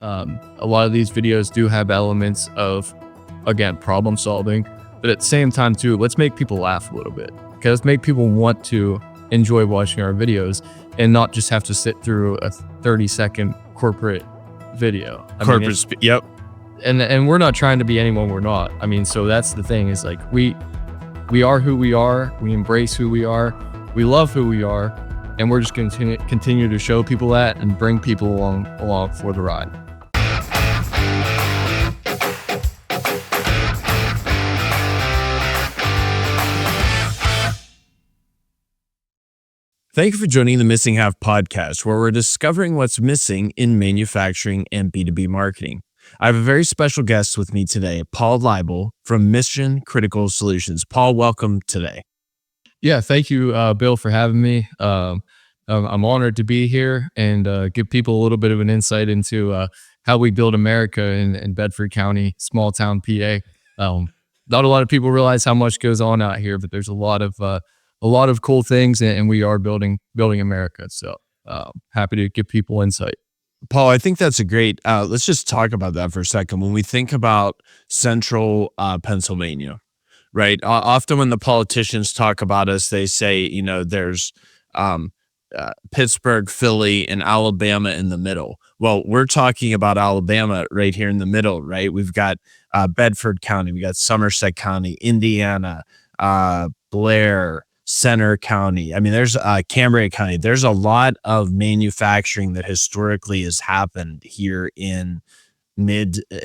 A lot of these videos do have elements of, again, problem solving, but at the same time too, let's make people laugh a little bit. Okay, let's make people want to enjoy watching our videos and not just have to sit through a 30-second corporate video. Yep. And we're not trying to be anyone we're not. I mean, so that's the thing, is like we are who we are. We embrace who we are. We love who we are, and we're just going to continue to show people that and bring people along for the ride. Thank you for joining the Missing Half podcast, where we're discovering what's missing in manufacturing and B2B marketing. I have a very special guest with me today, Paul Liebal from Mission Critical Solutions. Paul, welcome today. Yeah, thank you, Bill, for having me. I'm honored to be here and give people a little bit of an insight into how we build America in Bedford County, small town PA. Not a lot of people realize how much goes on out here, but there's a lot of cool things, and we are building America. So happy to give people insight. Paul, I think that's a great, let's just talk about that for a second. When we think about central Pennsylvania, right? Often when the politicians talk about us, they say, there's Pittsburgh, Philly, and Alabama in the middle. Well, we're talking about Alabama right here in the middle, right? We've got Bedford County, we got Somerset County, Indiana, Blair, Center County. I mean, there's Cambria County. There's a lot of manufacturing that historically has happened here in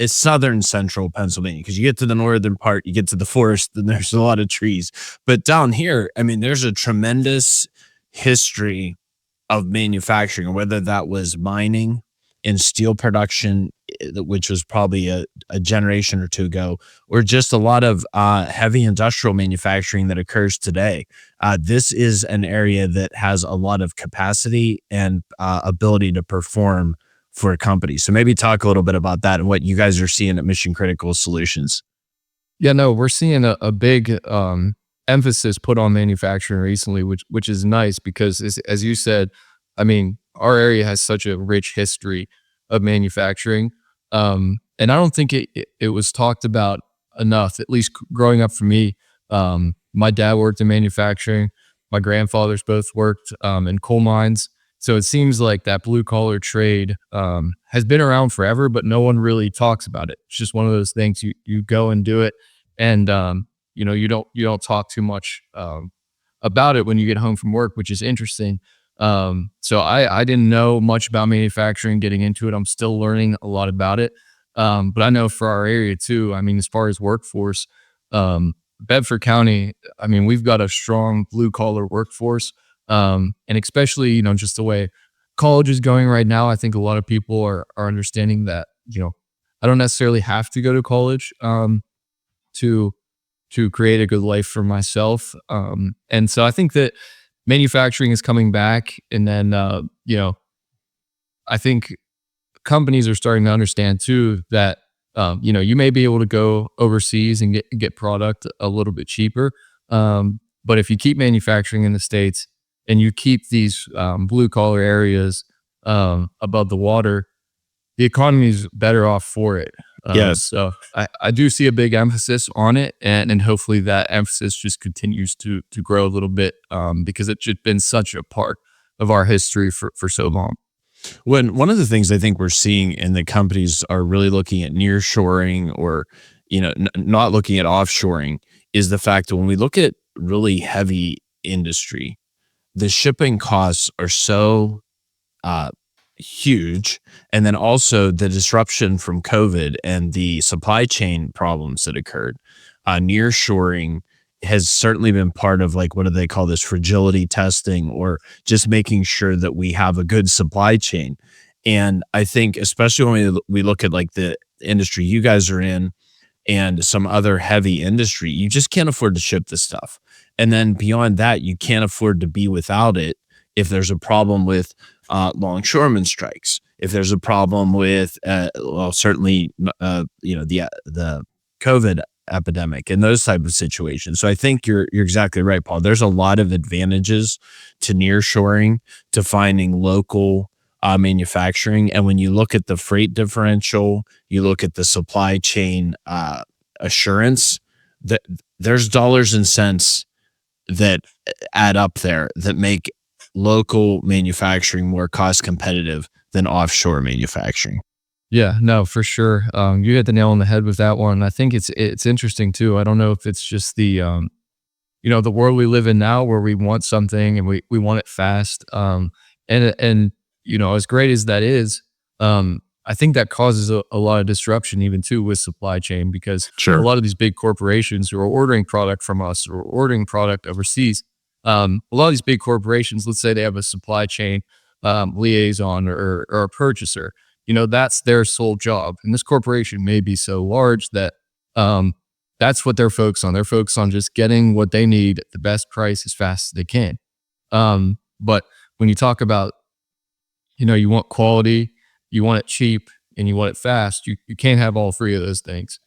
southern central Pennsylvania, because you get to the northern part, you get to the forest, and there's a lot of trees. But down here, I mean, there's a tremendous history of manufacturing, whether that was mining and steel production, which was probably a generation or two ago, or just a lot of heavy industrial manufacturing that occurs today. This is an area that has a lot of capacity and ability to perform for a company. So maybe talk a little bit about that and what you guys are seeing at Mission Critical Solutions. Yeah, no, we're seeing a big emphasis put on manufacturing recently, which is nice because, as you said, I mean, our area has such a rich history of manufacturing. And I don't think it was talked about enough, at least growing up for me. My dad worked in manufacturing. My grandfathers both worked in coal mines. So it seems like that blue collar trade has been around forever, but no one really talks about it. It's just one of those things you go and do it. And, you don't talk too much about it when you get home from work, which is interesting. So I didn't know much about manufacturing getting into it. I'm still learning a lot about it. But I know for our area too, I mean, as far as workforce, Bedford County, I mean, we've got a strong blue collar workforce. And especially, just the way college is going right now, I think a lot of people are understanding that, I don't necessarily have to go to college, to create a good life for myself. And so I think that manufacturing is coming back. And then, I think companies are starting to understand too that, you may be able to go overseas and get product a little bit cheaper. But if you keep manufacturing in the States and you keep these blue collar areas above the water, the economy is better off for it. Yes. So I do see a big emphasis on it, and hopefully that emphasis just continues to grow a little bit because it's just been such a part of our history for so long. One of the things I think we're seeing, and the companies are really looking at nearshoring or, not looking at offshoring, is the fact that when we look at really heavy industry, the shipping costs are so huge. And then also the disruption from COVID and the supply chain problems that occurred. Nearshoring has certainly been part of, like, what do they call this, fragility testing, or just making sure that we have a good supply chain. And I think especially when we look at like the industry you guys are in and some other heavy industry, you just can't afford to ship this stuff. And then beyond that, you can't afford to be without it if there's a problem with longshoreman strikes, if there's a problem with, certainly, the COVID epidemic and those type of situations. So I think you're exactly right, Paul. There's a lot of advantages to nearshoring, to finding local manufacturing. And when you look at the freight differential, you look at the supply chain assurance, that there's dollars and cents that add up there that make local manufacturing more cost competitive than offshore manufacturing. Yeah, no, for sure. You hit the nail on the head with that one. I think it's interesting too. I don't know if it's just the world we live in now where we want something and we want it fast. And as great as that is, I think that causes a lot of disruption even too with supply chain because a Sure. lot of these big corporations who are ordering product from us or ordering product overseas, a lot of these big corporations, let's say they have a supply chain liaison or a purchaser, that's their sole job. And this corporation may be so large that um, that's what they're focused on. They're focused on just getting what they need at the best price as fast as they can. But when you talk about, you want quality, you want it cheap, and you want it fast, you can't have all three of those things.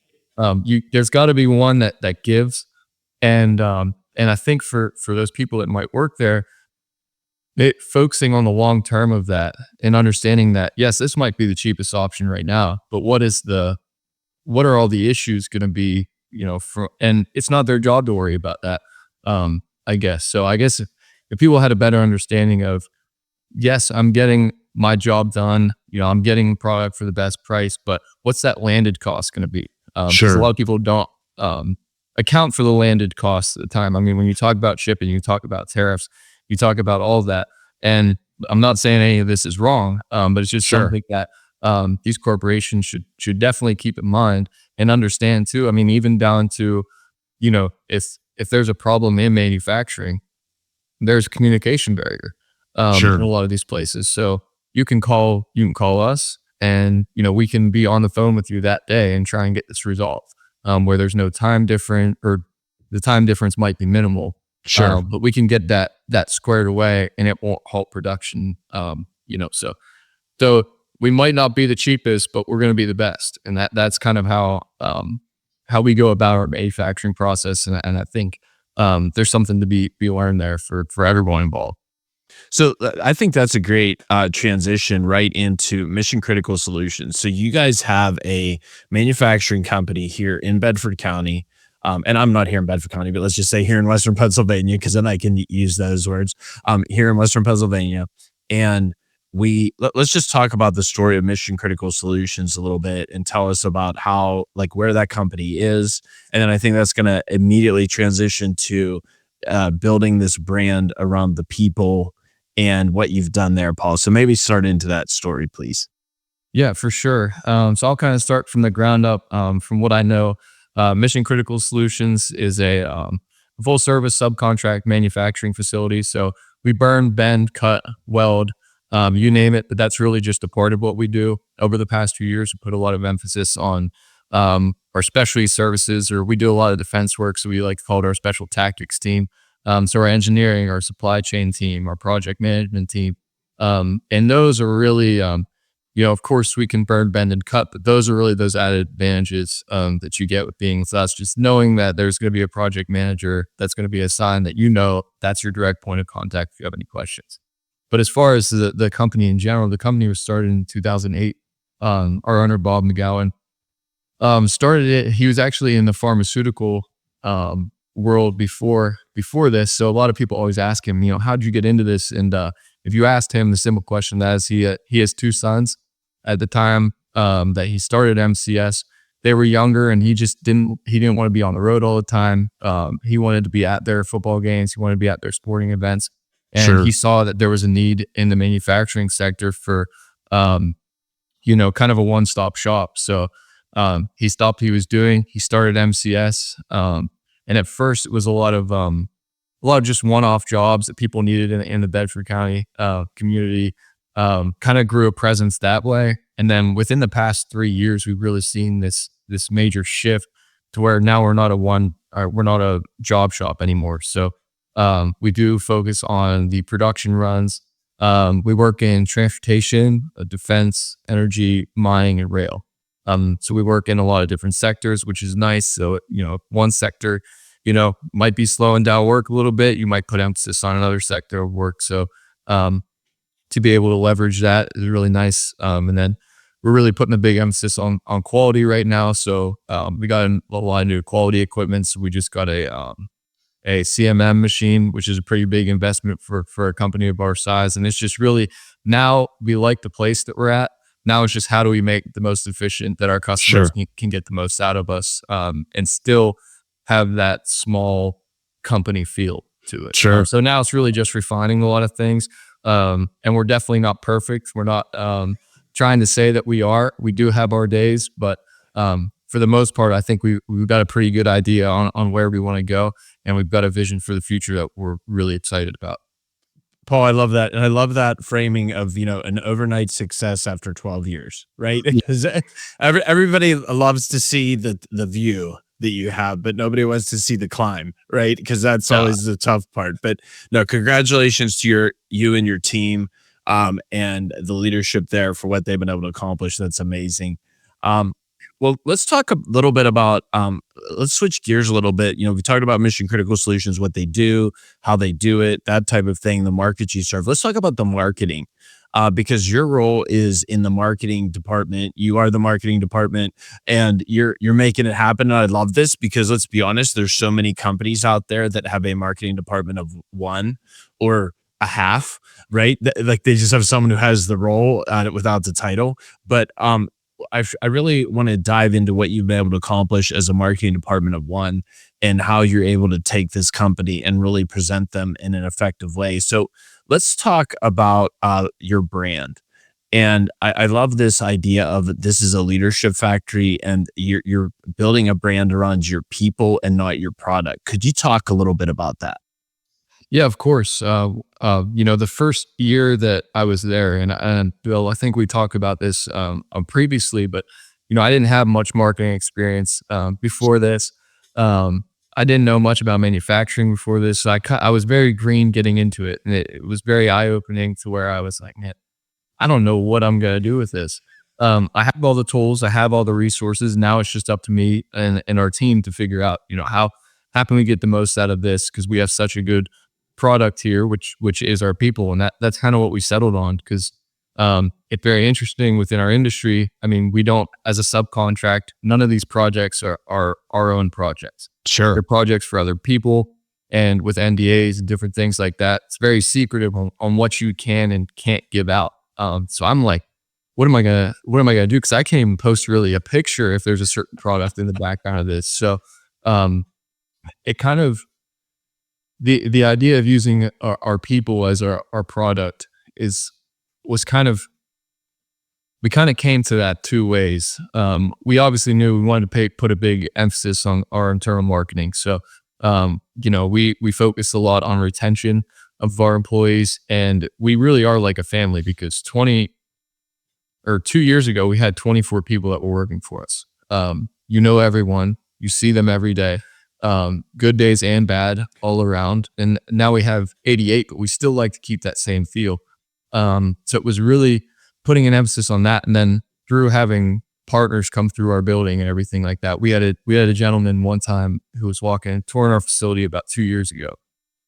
There's got to be one that gives, and I think for those people that might work there, focusing on the long term of that and understanding that yes, this might be the cheapest option right now, but what are all the issues going to be, and it's not their job to worry about that. I guess. So I guess if people had a better understanding of, yes, I'm getting my job done, I'm getting product for the best price, but what's that landed cost going to be? Because a Sure. lot of people don't account for the landed costs at the time. I mean, when you talk about shipping, you talk about tariffs, you talk about all of that. And I'm not saying any of this is wrong, but it's just Sure. something that these corporations should definitely keep in mind and understand too. I mean, even down to, if there's a problem in manufacturing, there's a communication barrier in Sure. a lot of these places. So you can call us, and we can be on the phone with you that day and try and get this resolved. Where there's no time different, or the time difference might be minimal, Sure. but we can get that squared away, and it won't halt production. So we might not be the cheapest, but we're going to be the best, and that's kind of how we go about our manufacturing process. And I think there's something to be learned there for everyone involved. So I think that's a great transition right into mission critical solutions. So you guys have a manufacturing company here in Bedford County. And I'm not here in Bedford County, but let's just say here in Western Pennsylvania, because then I can use those words. Here in Western Pennsylvania, and let's just talk about the story of mission critical solutions a little bit, and tell us about how, like, where that company is, and then I think that's going to immediately transition to building this brand around the people and what you've done there, Paul. So maybe start into that story, please. Yeah, for sure. So I'll kind of start from the ground up. From what I know, Mission Critical Solutions is a full service subcontract manufacturing facility. So we burn, bend, cut, weld, you name it. But that's really just a part of what we do. Over the past few years, we put a lot of emphasis on our specialty services, or we do a lot of defense work. So we like to call it our special tactics team. So our engineering, our supply chain team, our project management team, and those are really of course we can burn, bend, and cut, but those are really those added advantages that you get with being with us. Just knowing that there's going to be a project manager that's going to be assigned, that that's your direct point of contact if you have any questions. But as far as the company in general, the company was started in 2008. Our owner, Bob McGowan, started it. He was actually in the pharmaceutical world before this. So a lot of people always ask him, how'd you get into this? And if you asked him the simple question, that is, he has two sons at the time that he started MCS. They were younger, and he didn't want to be on the road all the time. He wanted to be at their football games. He wanted to be at their sporting events, and Sure. he saw that there was a need in the manufacturing sector for um, kind of a one-stop shop. So he stopped what he was doing. He started MCS, and at first it was a lot of just one-off jobs that people needed in the Bedford County community. Kind of grew a presence that way, and then within the past 3 years, we've really seen this major shift to where now we're not a job shop anymore. So we do focus on the production runs. We work in transportation, defense, energy, mining, and rail. So we work in a lot of different sectors, which is nice. So one sector might be slowing down work a little bit, you might put emphasis on another sector of work. So to be able to leverage that is really nice. And then we're really putting a big emphasis on quality right now. So we got a lot of new quality equipment. So we just got a CMM machine, which is a pretty big investment for a company of our size. And it's just really, now we like the place that we're at. Now it's just how do we make the most efficient that our customers Sure. can get the most out of us, and still have that small company feel to it. Sure. So now it's really just refining a lot of things. And we're definitely not perfect. We're not trying to say that we are. We do have our days, but for the most part, I think we've got a pretty good idea on where we want to go, and we've got a vision for the future that we're really excited about. Paul, I love that. And I love that framing of, an overnight success after 12 years, right? Yeah. Because everybody loves to see the view that you have, but nobody wants to see the climb, right? Because that's Uh, always the tough part. But no, congratulations to you and your team, and the leadership there for what they've been able to accomplish. That's amazing. Um, well, let's talk a little bit about let's switch gears a little bit. We talked about mission critical solutions, what they do, how they do it, that type of thing, the market you serve. Let's talk about the marketing, because your role is in the marketing department. You are the marketing department, and you're making it happen. And I love this because let's be honest, there's so many companies out there that have a marketing department of one or a half, right? Like they just have someone who has the role without the title. But I really want to dive into what you've been able to accomplish as a marketing department of one, and how you're able to take this company and really present them in an effective way. So let's talk about your brand. And I love this idea of this is a leadership factory, and you're building a brand around your people and not your product. Could you talk a little bit about that? Yeah, of course. The first year that I was there, and Bill, I think we talked about this previously, but I didn't have much marketing experience before this. I didn't know much about manufacturing before this, so I was very green getting into it, and it was very eye opening to where I was like, man, I don't know what I'm gonna do with this. I have all the tools, I have all the resources. Now it's just up to me and our team to figure out, how can we get the most out of this? Because we have such a good product here, which is our people, and that's kind of what we settled on. Because it's very interesting within our industry. I mean, we don't, as a subcontract, none of these projects are our own projects. They're Sure. projects for other people, and with NDAs and different things like that, it's very secretive on what you can and can't give out. So I'm like, what am I gonna do? Because I can't even post really a picture if there's a certain product in the background of this. So um, it kind of, the idea of using our people as our product is was kind of, we kind of came to that two ways. We obviously knew we wanted to put a big emphasis on our internal marketing. So, we focus a lot on retention of our employees, and we really are like a family because 2 years ago, we had 24 people that were working for us. Everyone, you see them every day, good days and bad all around. And now we have 88, but we still like to keep that same feel. So it was really putting an emphasis on that. And then through having partners come through our building and everything like that, we had a gentleman one time who was touring our facility about 2 years ago.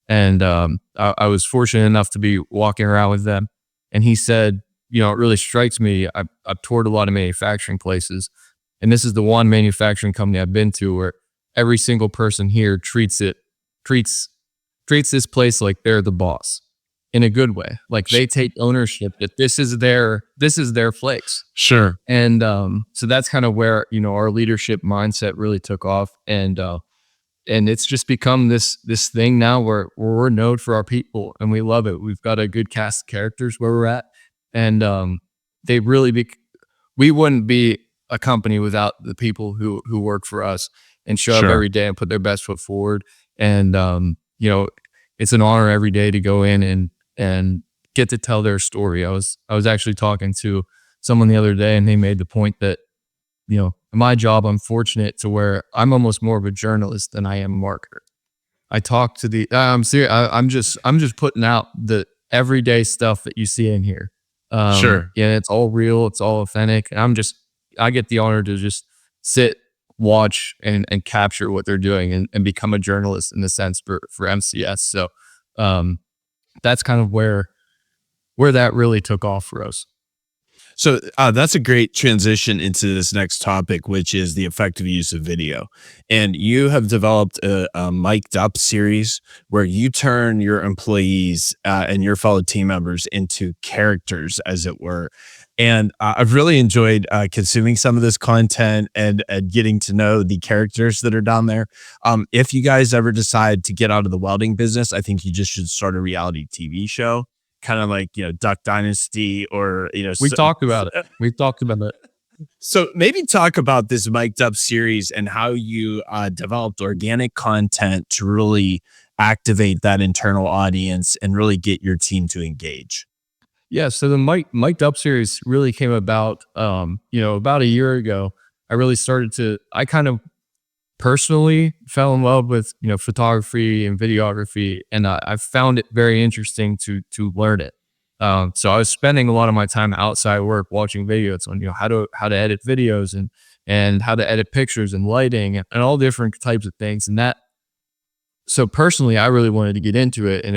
And I was fortunate enough to be walking around with them. And he said, it really strikes me. I've toured a lot of manufacturing places, and this is the one manufacturing company I've been to where every single person here treats treats this place like they're the boss in a good way. Like Sh- they take ownership that this is their place. Sure. And so that's kind of where our leadership mindset really took off, and it's just become this thing now where we're known for our people and we love it. We've got a good cast of characters where we're at, and they really we wouldn't be a company without the people who work for us and show up Sure. every day and put their best foot forward. And it's an honor every day to go in and get to tell their story. I was actually talking to someone the other day, and they made the point that in my job, I'm fortunate to where I'm almost more of a journalist than I am a marketer. I talk to I'm serious. I'm just putting out the everyday stuff that you see in here. Sure. Yeah, it's all real, it's all authentic. And I get the honor to just sit, watch, and capture what they're doing, and become a journalist in the sense for MCS. So um, that's kind of where where that really took off for us. So that's a great transition into this next topic, which is the effective use of video. And you have developed a mic'd up series where you turn your employees and your fellow team members into characters, as it were. And I've really enjoyed consuming some of this content and getting to know the characters that are down there. If you guys ever decide to get out of the welding business, I think you just should start a reality TV show, kind of like, Duck Dynasty, or, We talked about it. We talked about it. so maybe talk about this mic'd up series and how you developed organic content to really activate that internal audience and really get your team to engage. Yeah, so the mic'd up series really came about, about a year ago. I really started to. I kind of personally fell in love with photography and videography, and I found it very interesting to learn it. So I was spending a lot of my time outside work watching videos on how to edit videos and how to edit pictures and lighting and all different types of things. And that, so personally, I really wanted to get into it, and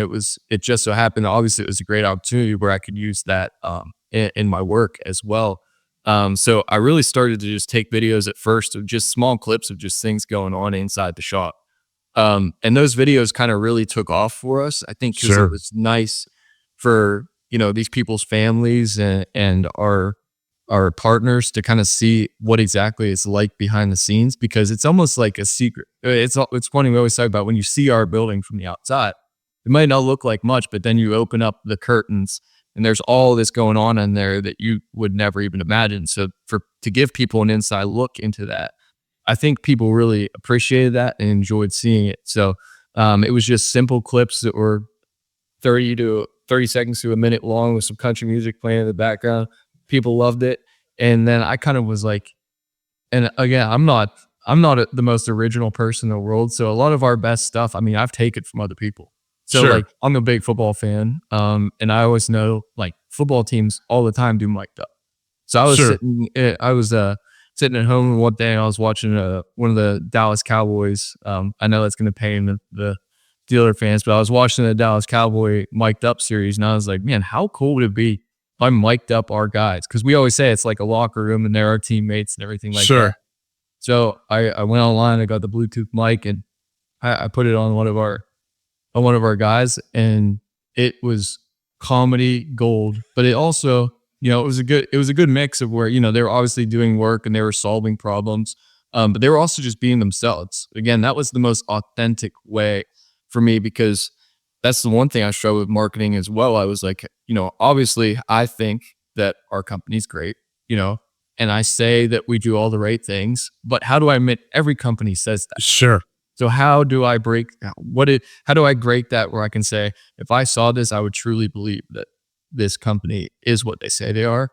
it just so happened. Obviously, it was a great opportunity where I could use that in my work as well. So I really started to just take videos at first of just small clips of just things going on inside the shop. And those videos kind of really took off for us, I think, because it Sure. was nice for, these people's families and our partners to kind of see what exactly it's like behind the scenes, because it's almost like a secret. It's funny, we always talk about when you see our building from the outside, it might not look like much, but then you open up the curtains and there's all this going on in there that you would never even imagine. So to give people an inside look into that, I think people really appreciated that and enjoyed seeing it. So it was just simple clips that were 30 seconds to a minute long with some country music playing in the background. People loved it. And then I kind of was like, and again, I'm not the most original person in the world. So a lot of our best stuff, I mean, I've taken from other people. So Sure. like I'm a big football fan. And I always know like football teams all the time do mic'd up. So Sure. I was sitting at home one day and I was watching one of the Dallas Cowboys. I know that's going to pain the Steeler fans, but I was watching the Dallas Cowboy mic'd up series, and I was like, man, how cool would it be if I mic'd up our guys? Because we always say it's like a locker room and they're our teammates and everything like that. Sure. So I went online, I got the Bluetooth mic, and I put it on one of our guys, and it was comedy gold. But it also, it was a good mix of where, they were obviously doing work and they were solving problems. But they were also just being themselves. Again, that was the most authentic way for me, because that's the one thing I struggle with marketing as well. I was like, obviously I think that our company's great, and I say that we do all the right things, but how do I admit every company says that? Sure. So how do I how do I break that where I can say, if I saw this, I would truly believe that this company is what they say they are?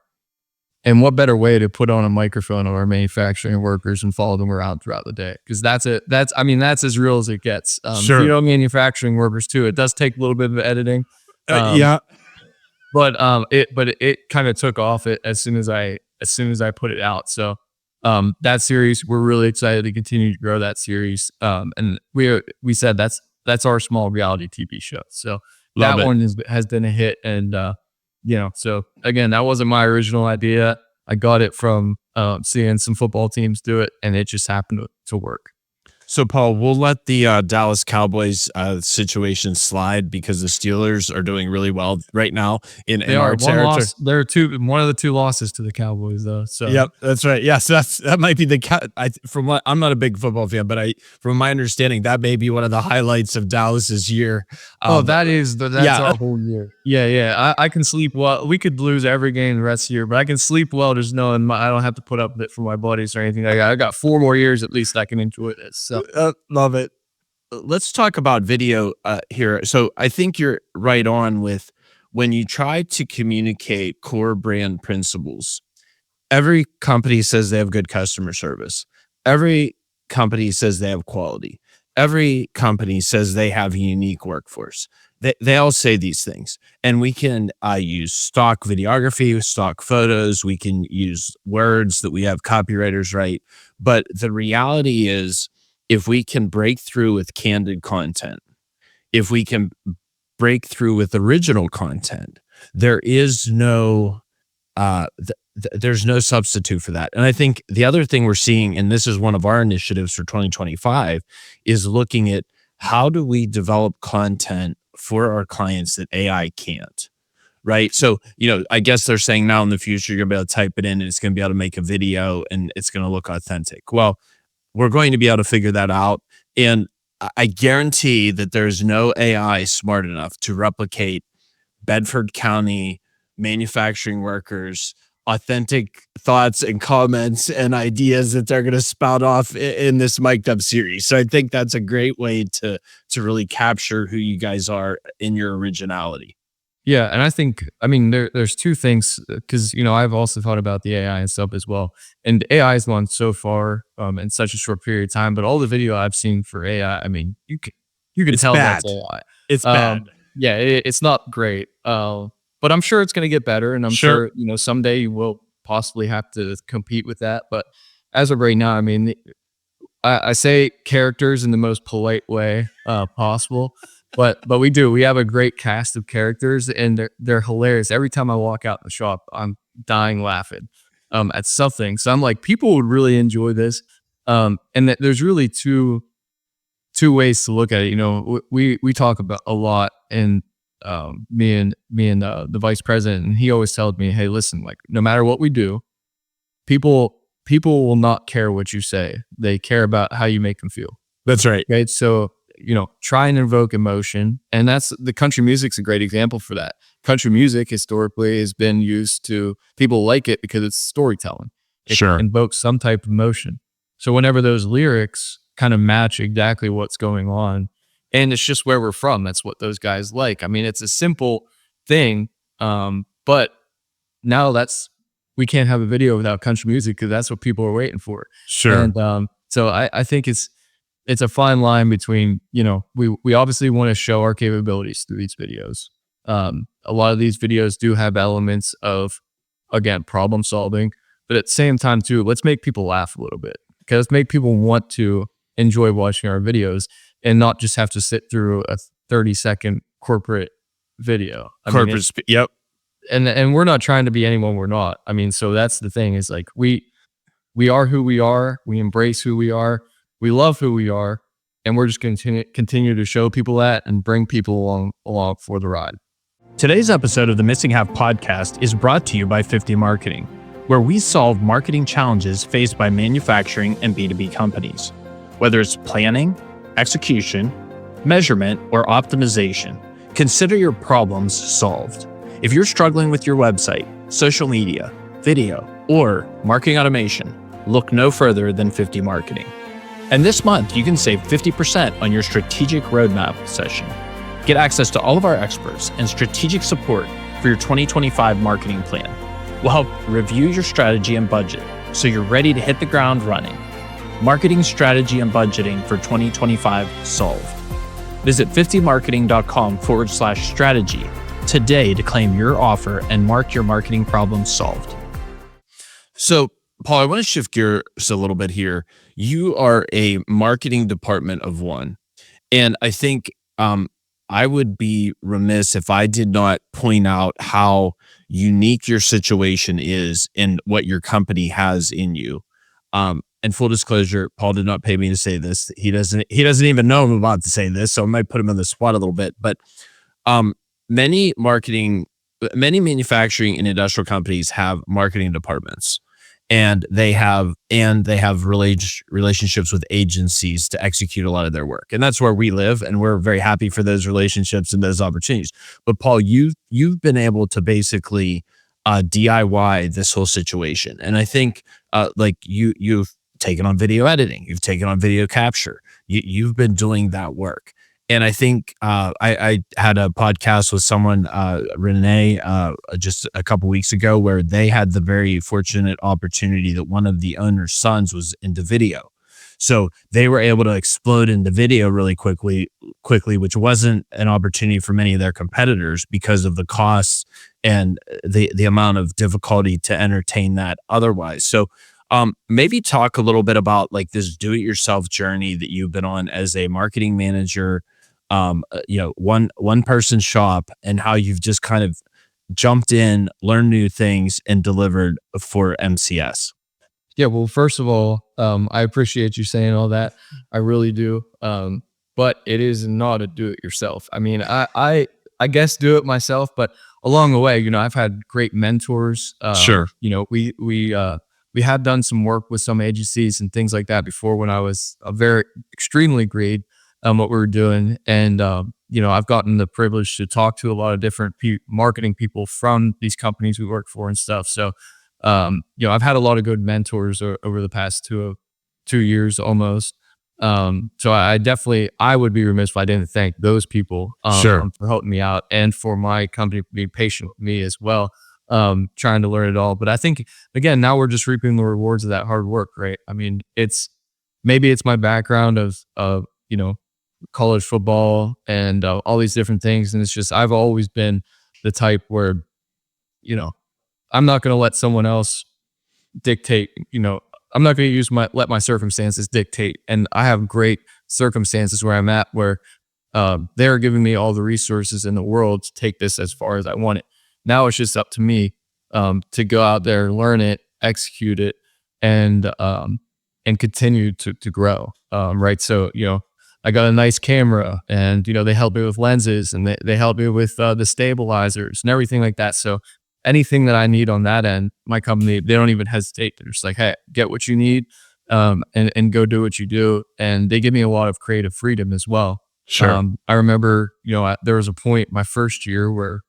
And what better way to put on a microphone of our manufacturing workers and follow them around throughout the day? Because that's as real as it gets. Sure. Manufacturing workers too, it does take a little bit of editing. Yeah. But it kind of took off as soon as I put it out. So that series, we're really excited to continue to grow that series. And we said that's our small reality TV show. So Love that it. one has been a hit. And so again, that wasn't my original idea. I got it from seeing some football teams do it, and it just happened to work. So, Paul, we'll let the Dallas Cowboys situation slide because the Steelers are doing really well right now in our One territory. loss. One of the two losses to the Cowboys though. So Yep, that's right. Yes, that might be from what I'm not a big football fan, but from my understanding, that may be one of the highlights of Dallas's year. that's yeah. our whole year. Yeah. I can sleep well. We could lose every game the rest of the year, but I can sleep well just knowing I don't have to put up with it for my buddies or anything. I got 4 more years at least I can enjoy this. So Love it. Let's talk about video here. So I think you're right on with when you try to communicate core brand principles. Every company says they have good customer service. Every company says they have quality. Every company says they have a unique workforce. They all say these things. And we can use stock videography, stock photos. We can use words that we have copywriters write. But the reality is, if we can break through with candid content, if we can break through with original content, There is no there's no substitute for that. And I think the other thing we're seeing, and this is one of our initiatives for 2025, is looking at how do we develop content for our clients that AI can't, right? So, I guess they're saying now in the future, you're gonna be able to type it in and it's gonna be able to make a video and it's gonna look authentic. Well, we're going to be able to figure that out. And I guarantee that there's no AI smart enough to replicate Bedford County manufacturing workers' authentic thoughts and comments and ideas that they're going to spout off in this mic'd up series. So I think that's a great way to really capture who you guys are in your originality. Yeah, and I think, I mean, there's two things because I've also thought about the AI and stuff as well, and AI has gone so far in such a short period of time. But all the video I've seen for AI, I mean, you can It's tell that's bad. AI. It's bad. Yeah, it's not great, but I'm sure it's going to get better, and I'm Sure. sure someday you will possibly have to compete with that. But as of right now, I mean, I say characters in the most polite way possible, but we have a great cast of characters, and they're hilarious. Every time I walk out the shop, I'm dying laughing at something. So I'm like, people would really enjoy this, and there's really two ways to look at it. We talk about a lot, and me and the vice president, and he always tells me, hey, listen, like no matter what we do, people will not care what you say. They care about how you make them feel. That's right. Okay. So, try and invoke emotion. And that's the country music's a great example for that. Country music historically has been used to people like it because it's storytelling. It Sure. invokes some type of emotion. So whenever those lyrics kind of match exactly what's going on, and it's just where we're from, that's what those guys like. I mean, it's a simple thing. But now we can't have a video without country music because that's what people are waiting for. Sure. And so I think it's a fine line between, we obviously want to show our capabilities through these videos. A lot of these videos do have elements of, again, problem solving, but at the same time too, let's make people laugh a little bit. Okay, let's make people want to enjoy watching our videos and not just have to sit through a 30-second corporate video. Yep. And we're not trying to be anyone we're not. I mean, so that's the thing is like we are who we are. We embrace who we are. We love who we are, and we're just going to continue to show people that and bring people along for the ride. Today's episode of the Missing Half podcast is brought to you by 50 Marketing, where we solve marketing challenges faced by manufacturing and B2B companies. Whether it's planning, execution, measurement, or optimization, consider your problems solved. If you're struggling with your website, social media, video, or marketing automation, look no further than 50 Marketing. And this month, you can save 50% on your strategic roadmap session. Get access to all of our experts and strategic support for your 2025 marketing plan. We'll help review your strategy and budget so you're ready to hit the ground running. Marketing strategy and budgeting for 2025 solved. Visit 50marketing.com/strategy today to claim your offer and mark your marketing problem solved. So, Paul, I want to shift gears a little bit here. You are a marketing department of one. And I think I would be remiss if I did not point out how unique your situation is and what your company has in you. And full disclosure, Paul did not pay me to say this. He doesn't even know I'm about to say this, so I might put him on the spot a little bit. But many manufacturing and industrial companies have marketing departments. And they have relationships with agencies to execute a lot of their work, and that's where we live. And we're very happy for those relationships and those opportunities. But Paul, you've been able to basically DIY this whole situation, and I think like you've taken on video editing, you've taken on video capture, you've been doing that work. And I think I had a podcast with someone, Renee, just a couple weeks ago, where they had the very fortunate opportunity that one of the owner's sons was into video. So they were able to explode into video really quickly, which wasn't an opportunity for many of their competitors because of the costs and the amount of difficulty to entertain that otherwise. So maybe talk a little bit about like this do-it-yourself journey that you've been on as a marketing manager, one person shop, and how you've just kind of jumped in, learned new things, and delivered for MCS? Yeah, well, first of all, I appreciate you saying all that. I really do. But it is not a do it yourself. I mean, I guess do it myself, but along the way, I've had great mentors. Sure. We had done some work with some agencies and things like that before when I was a very extremely green what we were doing, and I've gotten the privilege to talk to a lot of different marketing people from these companies we work for and stuff. So I've had a lot of good mentors over the past 2 years almost. So I definitely, I would be remiss if I didn't thank those people Sure. for helping me out and for my company being patient with me as well, trying to learn it all. But I think again, now we're just reaping the rewards of that hard work, right? I mean, maybe it's my background of college football and all these different things, and it's just I've always been the type where you know I'm not going to let someone else dictate, I'm not going to let my circumstances dictate. And I have great circumstances where I'm at where they're giving me all the resources in the world to take this as far as I want it. Now it's just up to me to go out there, learn it, execute it, and continue to grow. Right. So, I got a nice camera and, they help me with lenses and they help me with the stabilizers and everything like that. So anything that I need on that end, my company, they don't even hesitate. They're just like, hey, get what you need and go do what you do. And they give me a lot of creative freedom as well. Sure. I remember, there was a point my first year where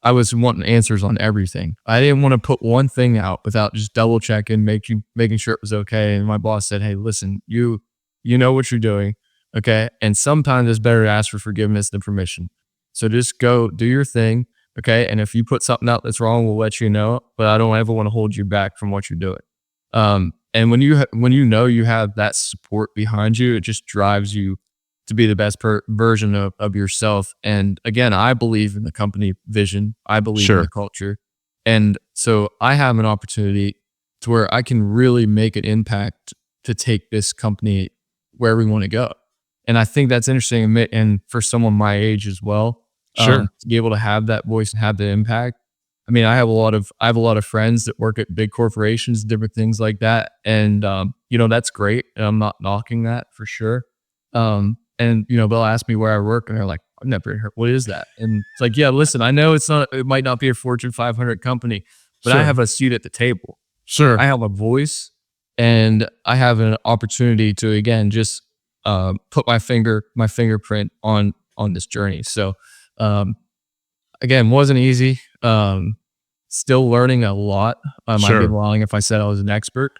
I was wanting answers on everything. I didn't want to put one thing out without just double checking, making sure it was okay. And my boss said, "Hey, listen, you know what you're doing, okay? And sometimes it's better to ask for forgiveness than permission. So just go do your thing, okay? And if you put something out that's wrong, we'll let you know. But I don't ever want to hold you back from what you're doing." And when you have that support behind you, it just drives you to be the best version of yourself. And again, I believe in the company vision. I believe in the Sure. culture. And so I have an opportunity to where I can really make an impact to take this company where we want to go. And I think that's interesting. And for someone my age as well, Sure. to be able to have that voice and have the impact. I mean, I have a lot of friends that work at big corporations, different things like that. And, that's great. And I'm not knocking that for sure. And they'll ask me where I work and they're like, "I've never heard, what is that?" And it's like, yeah, listen, I know it might not be a Fortune 500 company, but I Sure. have a seat at the table. Sure. I have a voice and I have an opportunity to, again, just, put my fingerprint on this journey. So, um, again, wasn't easy. Still learning a lot. I'd be Sure. lying if I said I was an expert.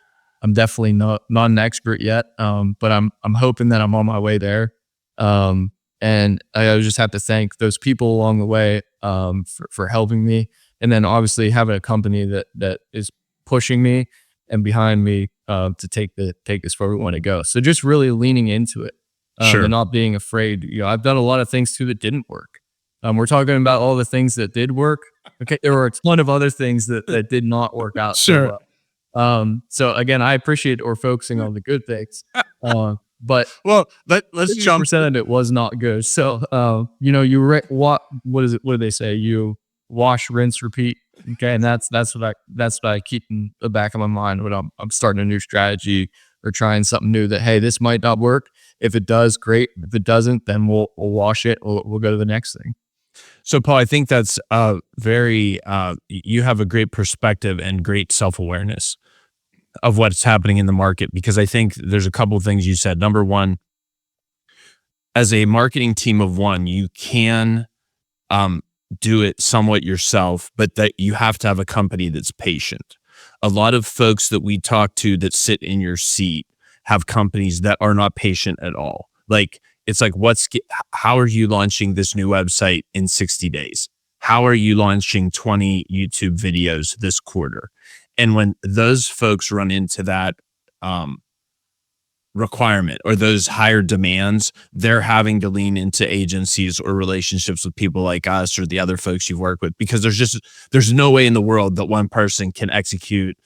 I'm definitely not an expert yet. But I'm hoping that I'm on my way there. And I just have to thank those people along the way, for helping me. And then obviously having a company that is pushing me and behind me, to take us where we want to go. So just really leaning into it, and Sure. not being afraid. I've done a lot of things too that didn't work. We're talking about all the things that did work. Okay, there were a ton of other things that did not work out so Sure. well. So again, I appreciate or focusing on the good things, but Well, let's jump. 50% of it was not good. So, what is it? What do they say? You wash, rinse, repeat. Okay, and that's what I keep in the back of my mind when I'm starting a new strategy or trying something new. That, hey, this might not work. If it does, great. If it doesn't, then we'll wash it. We'll go to the next thing. So, Paul, I think that's very. You have a great perspective and great self awareness of what's happening in the market, because I think there's a couple of things you said. Number one, as a marketing team of one, you can um, do it somewhat yourself, but that you have to have a company that's patient. A lot of folks that we talk to that sit in your seat have companies that are not patient at all. Like, it's like, how are you launching this new website in 60 days? How are you launching 20 YouTube videos this quarter? And when those folks run into that um, requirement or those higher demands, they're having to lean into agencies or relationships with people like us or the other folks you've worked with, because there's no way in the world that one person can execute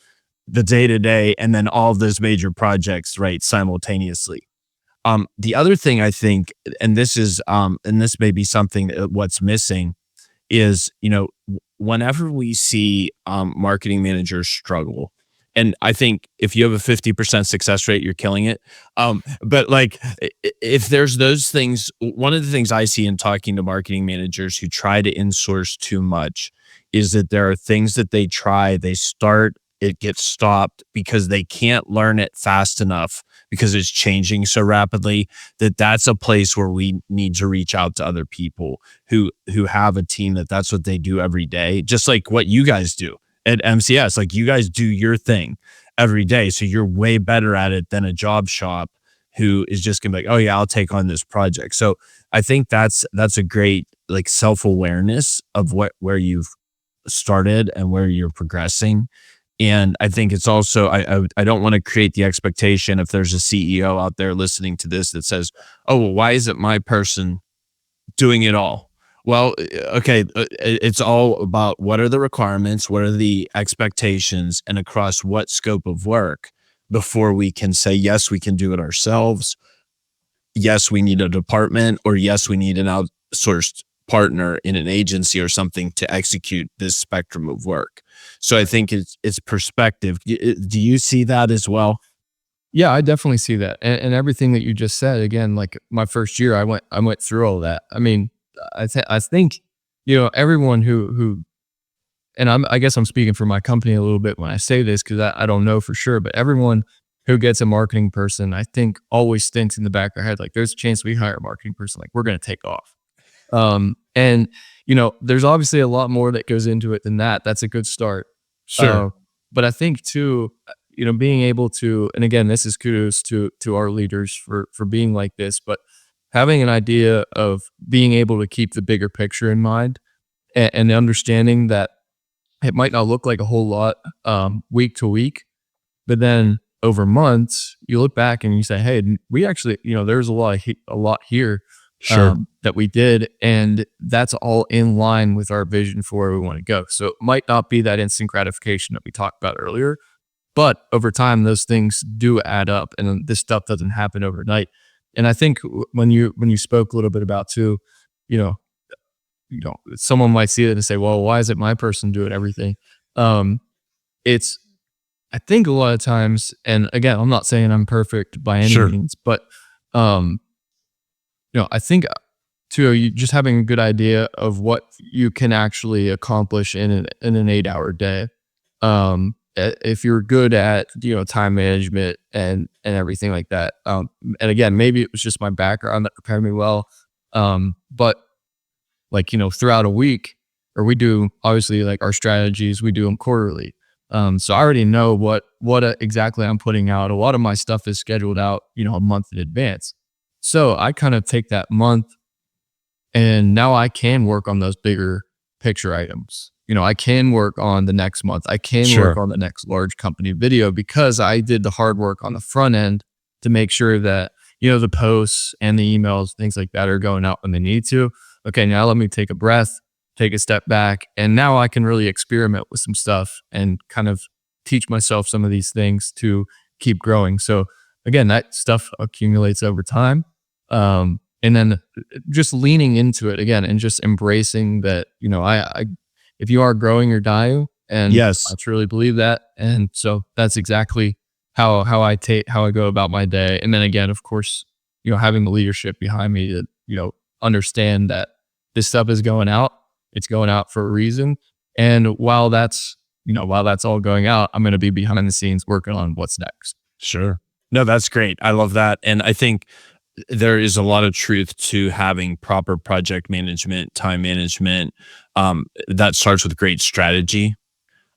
the day to day and then all of those major projects, right, simultaneously. The other thing I think, and this may be something that what's missing, is, whenever we see marketing managers struggle, and I think if you have a 50% success rate, you're killing it. But like, if there's those things, one of the things I see in talking to marketing managers who try to insource too much is that there are things that they try, they start, it gets stopped because they can't learn it fast enough because it's changing so rapidly, that's a place where we need to reach out to other people who have a team that's what they do every day, just like what you guys do at MCS. Like, you guys do your thing every day, so you're way better at it than a job shop who is just gonna be like, oh yeah, I'll take on this project. So I think that's a great, like, self-awareness of where you've started and where you're progressing. And I think it's also, I don't want to create the expectation, if there's a CEO out there listening to this that says, oh, well, why isn't my person doing it all? Well, okay, it's all about what are the requirements, what are the expectations, and across what scope of work before we can say, yes, we can do it ourselves. Yes, we need a department, or yes, we need an outsourced partner in an agency or something to execute this spectrum of work. So I think it's perspective. Do you see that as well? Yeah, I definitely see that, and everything that you just said. Again, like my first year, I went through all that. I mean, I think everyone who and I guess I'm speaking for my company a little bit when I say this, because I don't know for sure, but everyone who gets a marketing person, I think, always thinks in the back of their head, like, there's a chance we hire a marketing person, like, we're going to take off. And there's obviously a lot more that goes into it than that. That's a good start. Sure. Uh, but I think too, being able to, and again, this is kudos to our leaders for being like this, but having an idea of being able to keep the bigger picture in mind, and the understanding that it might not look like a whole lot week to week, but then over months, you look back and you say, "Hey, we actually, there's a lot here Sure. that we did, and that's all in line with our vision for where we want to go." So it might not be that instant gratification that we talked about earlier, but over time, those things do add up, and this stuff doesn't happen overnight. And I think when you spoke a little bit about too, you know, someone might see it and say, "Well, why is it my person doing everything?" Um, it's I think a lot of times, and again, I'm not saying I'm perfect by any Sure. means, but um, I think too, you just having a good idea of what you can actually accomplish in an 8-hour day. If you're good at time management and everything like that. And again, maybe it was just my background that prepared me well. But like, throughout a week, or we do obviously like our strategies, we do them quarterly. So I already know what exactly I'm putting out. A lot of my stuff is scheduled out, a month in advance. So I kind of take that month, and now I can work on those bigger picture items. I can work on the next month. I can work Sure. on the next large company video because I did the hard work on the front end to make sure that, the posts and the emails, things like that are going out when they need to. Okay, now let me take a breath, take a step back, and now I can really experiment with some stuff and kind of teach myself some of these things to keep growing. So again, that stuff accumulates over time. And then just leaning into it again and just embracing that, if you are growing, you're dying. And I Yes. truly believe that. And so that's exactly how I go about my day. And then again, of course, having the leadership behind me to, understand that this stuff is going out, it's going out for a reason. And while that's all going out, I'm going to be behind the scenes working on what's next. Sure. No, that's great. I love that. And I think there is a lot of truth to having proper project management, time management. That starts with great strategy.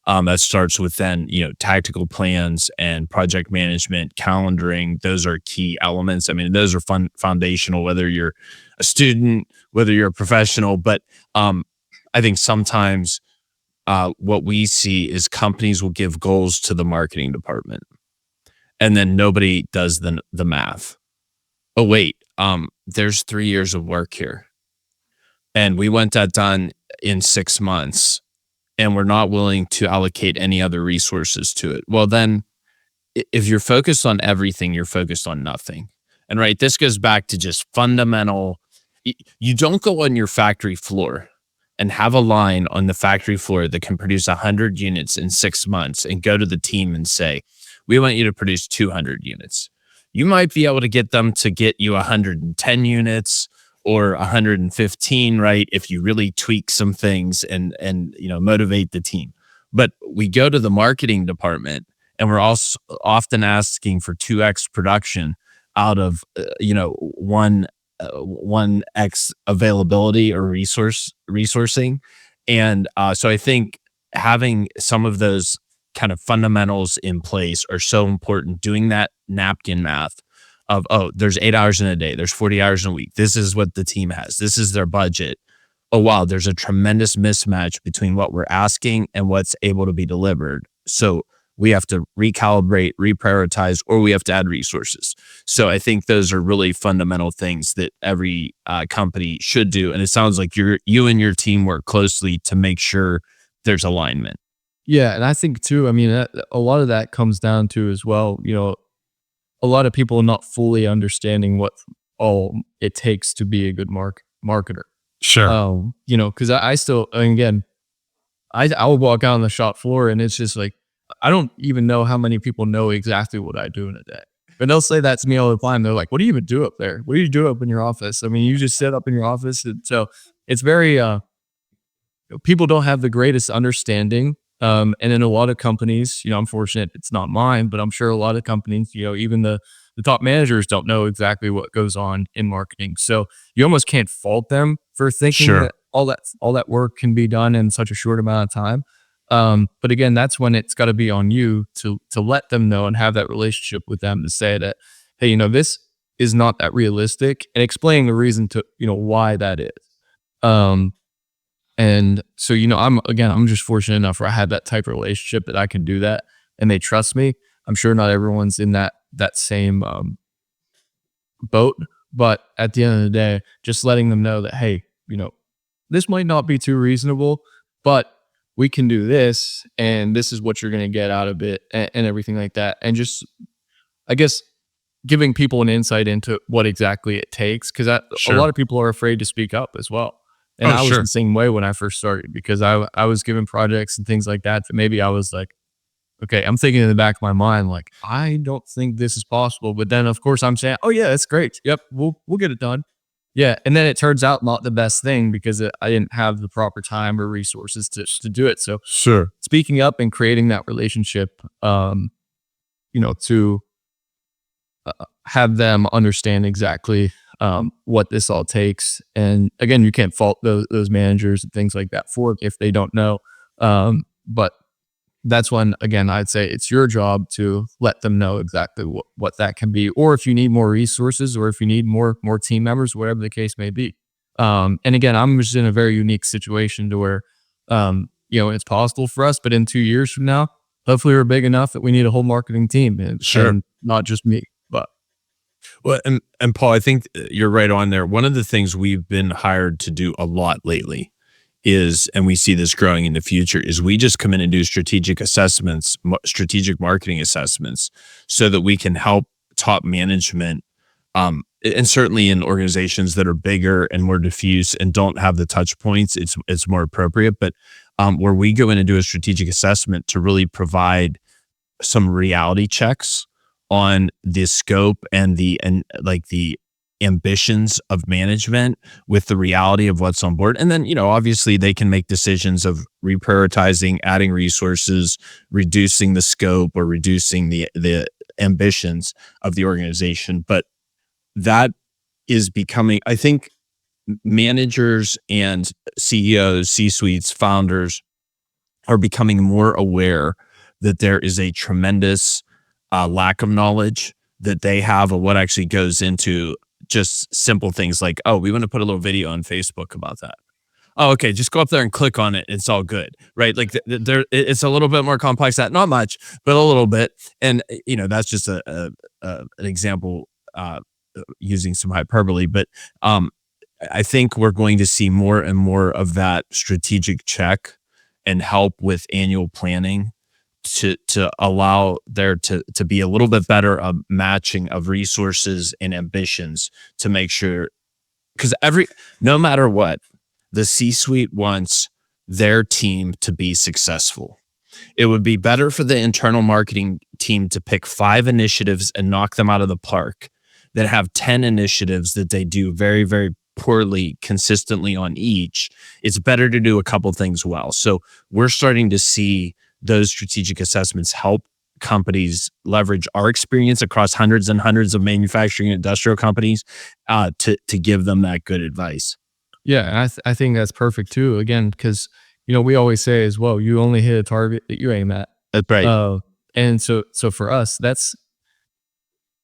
That starts with then, tactical plans and project management, calendaring. Those are key elements. I mean, those are foundational, whether you're a student, whether you're a professional. But I think sometimes what we see is companies will give goals to the marketing department, and then nobody does the math. Oh, wait, there's 3 years of work here, and we want that done in 6 months, and we're not willing to allocate any other resources to it. Well, then if you're focused on everything, you're focused on nothing. And this goes back to just fundamental. You don't go on your factory floor and have a line on the factory floor that can produce 100 units in 6 months and go to the team and say, we want you to produce 200 units. You might be able to get them to get you 110 units or 115, right? If you really tweak some things and motivate the team. But we go to the marketing department and we're also often asking for 2x production out of 1x availability or resourcing. And so I think having some of those kind of fundamentals in place are so important. Doing that napkin math of, oh, there's 8 hours in a day, there's 40 hours in a week. This is what the team has. This is their budget. Oh, wow, there's a tremendous mismatch between what we're asking and what's able to be delivered. So we have to recalibrate, reprioritize, or we have to add resources. So I think those are really fundamental things that every company should do. And it sounds like you and your team work closely to make sure there's alignment. Yeah, and I think too, I mean, a lot of that comes down to as well, a lot of people not fully understanding what all it takes to be a good marketer. Sure. Because I still, and again, I will walk out on the shop floor and it's just like, I don't even know how many people know exactly what I do in a day. But they'll say that to me all the time. They're like, what do you even do up there? What do you do up in your office? I mean, you just sit up in your office. And so it's very, people don't have the greatest understanding. And in a lot of companies, I'm fortunate it's not mine, but I'm sure a lot of companies, even the top managers don't know exactly what goes on in marketing. So you almost can't fault them for thinking Sure. that all that work can be done in such a short amount of time. But again, that's when it's got to be on you to let them know and have that relationship with them to say that, hey, this is not that realistic, and explaining the reason to why that is. And so, I'm just fortunate enough where I had that type of relationship that I can do that and they trust me. I'm sure not everyone's in that same boat, but at the end of the day, just letting them know that, hey, this might not be too reasonable, but we can do this and this is what you're going to get out of it and everything like that. And just, I guess, giving people an insight into what exactly it takes. Cause a lot of people are afraid to speak up as well. And I was the same way when I first started because I was given projects and things like that maybe I was like, okay, I'm thinking in the back of my mind, like, I don't think this is possible. But then of course I'm saying, oh yeah, that's great. Yep. We'll get it done. Yeah. And then it turns out not the best thing because I didn't have the proper time or resources to do it. So speaking up and creating that relationship, to have them understand exactly what this all takes. And again, you can't fault those managers and things like that for it if they don't know. But that's when, again, I'd say it's your job to let them know exactly what that can be, or if you need more resources, or if you need more team members, whatever the case may be. And again, I'm just in a very unique situation to where, it's possible for us, but in 2 years from now, hopefully we're big enough that we need a whole marketing team and not just me. But well, and Paul, I think you're right on there. One of the things we've been hired to do a lot lately is, and we see this growing in the future, is we just come in and do strategic assessments, strategic marketing assessments, so that we can help top management, and certainly in organizations that are bigger and more diffuse and don't have the touch points, it's more appropriate. But where we go in and do a strategic assessment to really provide some reality checks on the scope and the ambitions of management with the reality of what's on board. And then, obviously they can make decisions of reprioritizing, adding resources, reducing the scope, or reducing the ambitions of the organization. But that is becoming, I think, managers and CEOs, C-suites, founders are becoming more aware that there is a tremendous lack of knowledge that they have of what actually goes into just simple things like, oh, we want to put a little video on Facebook about that. Oh, okay, just go up there and click on it. It's all good, right? Like it's a little bit more complex. That not much, but a little bit. And that's just an example using some hyperbole. But I think we're going to see more and more of that strategic check and help with annual planning to allow there to be a little bit better matching of resources and ambitions to make sure, because no matter what, the C-suite wants their team to be successful. It would be better for the internal marketing team to pick 5 initiatives and knock them out of the park than have 10 initiatives that they do very, very poorly consistently on each. It's better to do a couple things well. So we're starting to see those strategic assessments help companies leverage our experience across hundreds and hundreds of manufacturing and industrial companies to give them that good advice. Yeah, I think that's perfect too. Again, because we always say as well, you only hit a target that you aim at. That's right. Uh, and so for us, that's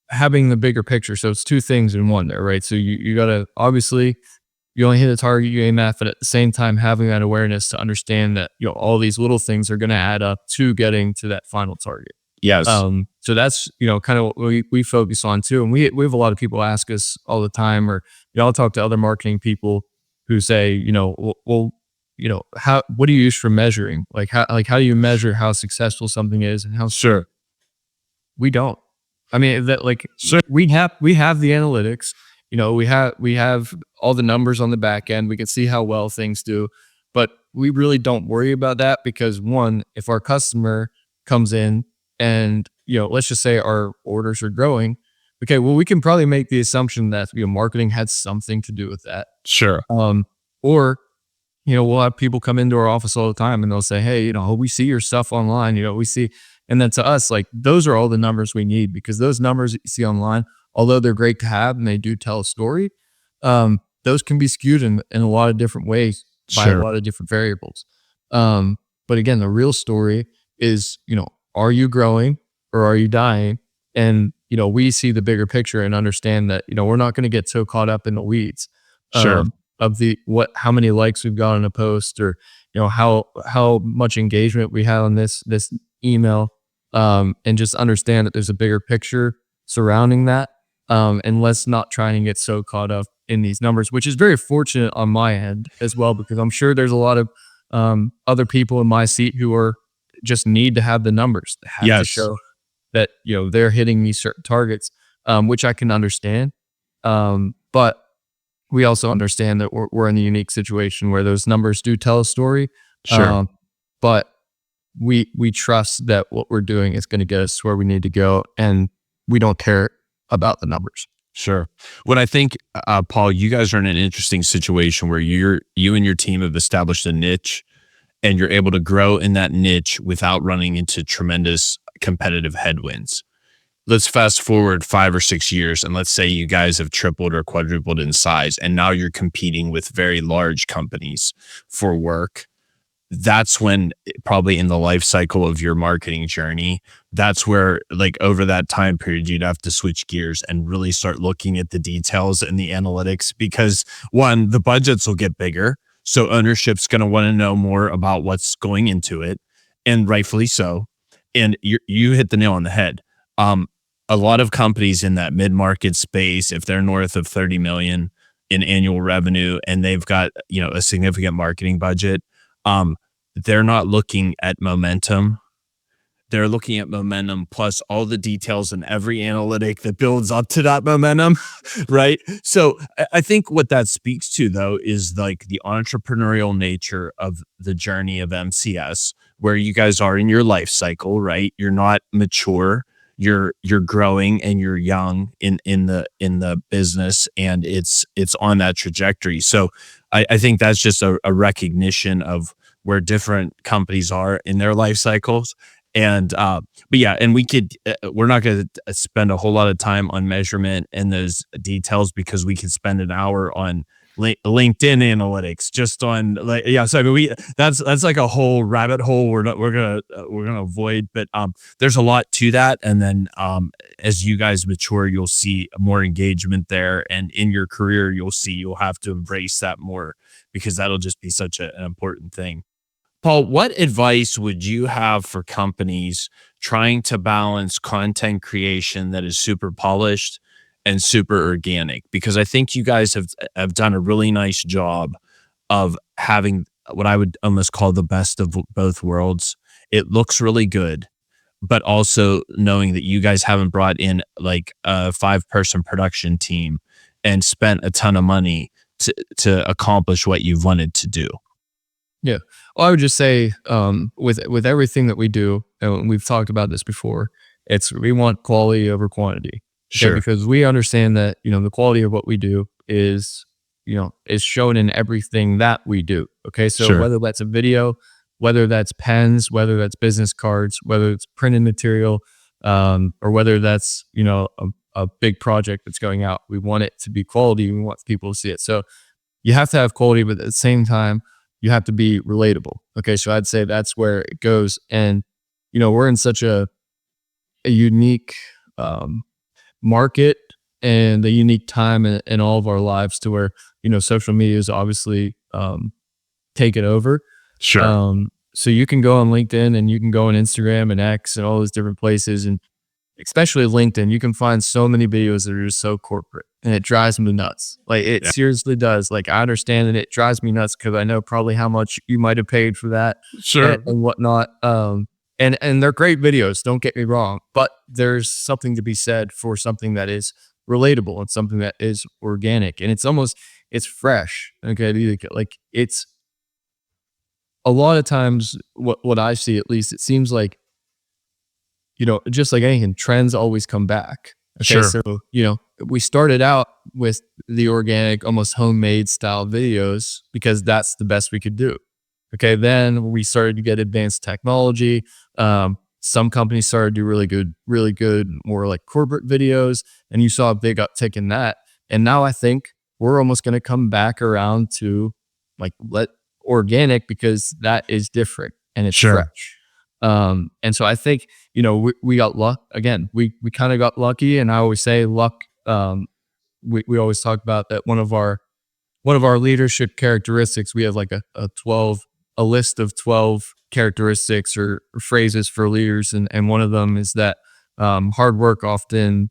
having the bigger picture. So it's two things in one there, right? So you gotta obviously you only hit a target you aim at, but at the same time having that awareness to understand that all these little things are gonna add up to getting to that final target. Yes. So that's, kind of what we focus on too. And we have a lot of people ask us all the time, or, I'll talk to other marketing people who say, well, what do you use for measuring? How do you measure how successful something is and how Sure. we don't? I mean, that Sure. we have the analytics, we have all the numbers on the back end. We can see how well things do, but we really don't worry about that because one, if our customer comes in and, let's just say our orders are growing. Okay, well, we can probably make the assumption that marketing had something to do with that. Sure. Or we'll have people come into our office all the time and they'll say, hey, we see your stuff online, we see, and then to us, like those are all the numbers we need because those numbers that you see online, although they're great to have and they do tell a story, those can be skewed in a lot of different ways by a Sure. lot of different variables. But again, the real story is, are you growing or are you dying? And, we see the bigger picture and understand that, we're not going to get so caught up in the weeds. Sure. Of how many likes we've got on a post or, how much engagement we have on this email, and just understand that there's a bigger picture surrounding that. And let's not try and get so caught up in these numbers, which is very fortunate on my end as well, because I'm sure there's a lot of other people in my seat who are just need to have the numbers to have to Yes. show that they're hitting these certain targets, which I can understand. But we also understand that we're in a unique situation where those numbers do tell a story. Sure. But we trust that what we're doing is going to get us to where we need to go, and we don't care about the numbers. Sure. When I think, Paul, you guys are in an interesting situation where you and your team have established a niche and you're able to grow in that niche without running into tremendous competitive headwinds. Let's fast forward 5 or 6 years and let's say you guys have tripled or quadrupled in size and now you're competing with very large companies for work. That's when probably in the life cycle of your marketing journey, that's where like over that time period, you'd have to switch gears and really start looking at the details and the analytics because one, the budgets will get bigger. So ownership's going to want to know more about what's going into it, and rightfully so. And you hit the nail on the head. A lot of companies in that mid-market space, if they're north of 30 million in annual revenue and they've got, a significant marketing budget, they're not looking at momentum. They're looking at momentum plus all the details and every analytic that builds up to that momentum, right? So I think what that speaks to though is like the entrepreneurial nature of the journey of MCS, where you guys are in your life cycle, right? You're not mature, you're growing and you're young in the business, and it's on that trajectory. So I think that's just a recognition of where different companies are in their life cycles. And but yeah, and we're not going to spend a whole lot of time on measurement and those details because we could spend an hour on LinkedIn analytics just on like, yeah. So I mean, that's like a whole rabbit hole we're gonna avoid, but there's a lot to that. And then as you guys mature, you'll see more engagement there, and in your career, you'll have to embrace that more because that'll just be such an important thing. Paul, what advice would you have for companies trying to balance content creation that is super polished and super organic? Because I think you guys have done a really nice job of having what I would almost call the best of both worlds. It looks really good, but also knowing that you guys haven't brought in like a 5-person production team and spent a ton of money to accomplish what you've wanted to do. Yeah. Well, I would just say, with everything that we do, and we've talked about this before, we want quality over quantity. Okay, Sure. because we understand that the quality of what we do is shown in everything that we do. Okay, so Sure. whether that's a video, whether that's pens, whether that's business cards, whether it's printed material, or whether that's a big project that's going out, we want it to be quality. We want people to see it. So you have to have quality, but at the same time, you have to be relatable. Okay, so I'd say that's where it goes. And we're in such a unique market and a unique time in all of our lives to where social media is obviously taken over. Sure. So you can go on LinkedIn and you can go on Instagram and X and all those different places, and especially LinkedIn, you can find so many videos that are just so corporate, and it drives me nuts. Like, it Yeah. seriously does. Like, I understand that it drives me nuts because I know probably how much you might have paid for that Sure. and whatnot. And they're great videos. Don't get me wrong, but there's something to be said for something that is relatable and something that is organic, and it's fresh. Okay, like it's a lot of times what I see, at least, it seems like just like anything, trends always come back. Okay. Sure. So, we started out with the organic, almost homemade style videos because that's the best we could do. Okay. Then we started to get advanced technology. Some companies started to do really good, more like corporate videos. And you saw a big uptick in that. And now I think we're almost going to come back around to like let organic, because that is different and it's Sure. fresh. And so I think, we got luck again. We kind of got lucky. And I always say luck. We always talk about that one of our leadership characteristics, we have like a list of 12 characteristics or phrases for leaders. And one of them is that, hard work often,